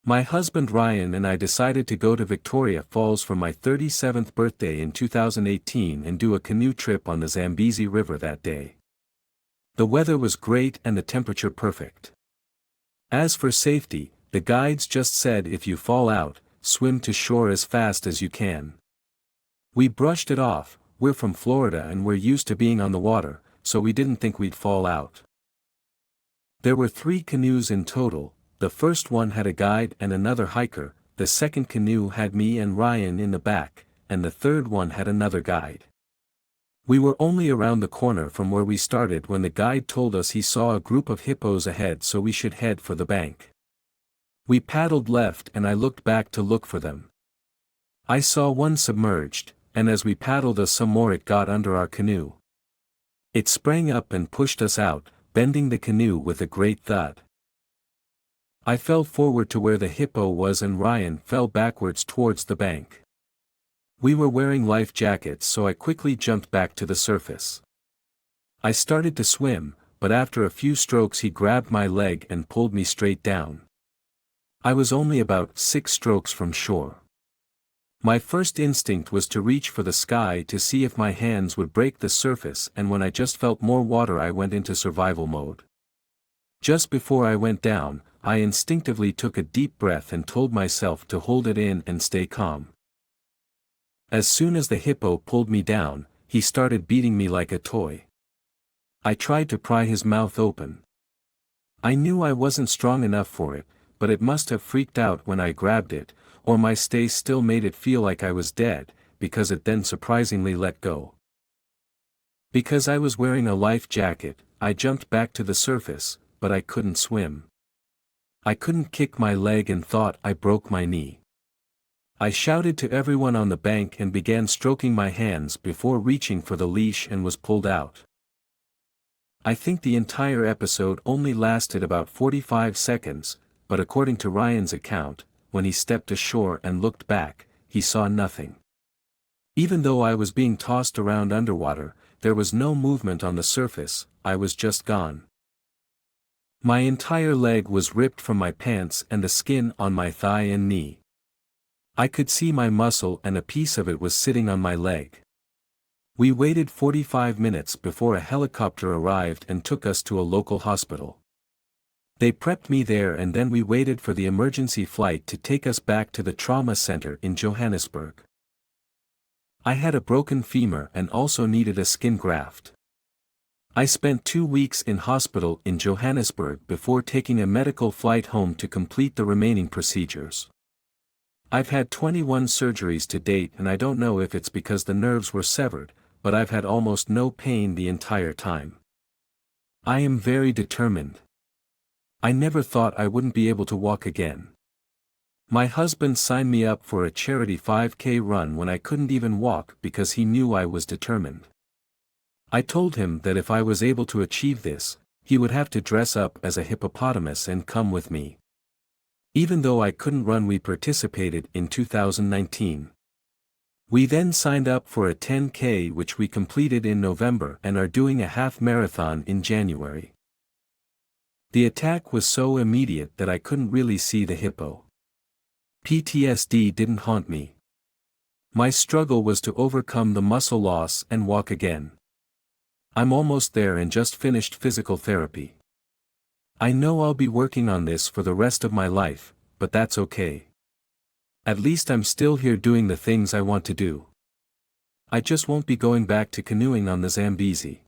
My husband Ryan and I decided to go to Victoria Falls for my 37th birthday in 2018 and do a canoe trip on the Zambezi River that day. The weather was great and the temperature perfect. As for safety, the guides just said if you fall out, swim to shore as fast as you can. We brushed it off. We're from Florida and we're used to being on the water, so we didn't think we'd fall out. There were 3 canoes in total. The first one had a guide and another hiker, the second canoe had me and Ryan in the back, and the third one had another guide. We were only around the corner from where we started when the guide told us he saw a group of hippos ahead, so we should head for the bank. We paddled left and I looked back to look for them. I saw one submerged, and as we paddled some more it got under our canoe. It sprang up and pushed us out, bending the canoe with a great thud. I fell forward to where the hippo was and Ryan fell backwards towards the bank. We were wearing life jackets, so I quickly jumped back to the surface. I started to swim, but after a few strokes he grabbed my leg and pulled me straight down. I was only about 6 strokes from shore. My first instinct was to reach for the sky to see if my hands would break the surface, and when I just felt more water I went into survival mode. Just before I went down, I instinctively took a deep breath and told myself to hold it in and stay calm. As soon as the hippo pulled me down, he started beating me like a toy. I tried to pry his mouth open. I knew I wasn't strong enough for it, but it must have freaked out when I grabbed it, or my stay still made it feel like I was dead, because it then surprisingly let go. Because I was wearing a life jacket, I jumped back to the surface, but I couldn't swim. I couldn't kick my leg and thought I broke my knee. I shouted to everyone on the bank and began stroking my hands before reaching for the leash and was pulled out. I think the entire episode only lasted about 45 seconds, but according to Ryan's account, when he stepped ashore and looked back, he saw nothing. Even though I was being tossed around underwater, there was no movement on the surface, I was just gone. My entire leg was ripped from my pants and the skin on my thigh and knee. I could see my muscle and a piece of it was sitting on my leg. We waited 45 minutes before a helicopter arrived and took us to a local hospital. They prepped me there and then we waited for the emergency flight to take us back to the trauma center in Johannesburg. I had a broken femur and also needed a skin graft. I spent 2 weeks in hospital in Johannesburg before taking a medical flight home to complete the remaining procedures. I've had 21 surgeries to date and I don't know if it's because the nerves were severed, but I've had almost no pain the entire time. I am very determined. I never thought I wouldn't be able to walk again. My husband signed me up for a charity 5K run when I couldn't even walk because he knew I was determined. I told him that if I was able to achieve this, he would have to dress up as a hippopotamus and come with me. Even though I couldn't run, we participated in 2019. We then signed up for a 10K which we completed in November and are doing a half marathon in January. The attack was so immediate that I couldn't really see the hippo. PTSD didn't haunt me. My struggle was to overcome the muscle loss and walk again. I'm almost there and just finished physical therapy. I know I'll be working on this for the rest of my life, but that's okay. At least I'm still here doing the things I want to do. I just won't be going back to canoeing on the Zambezi.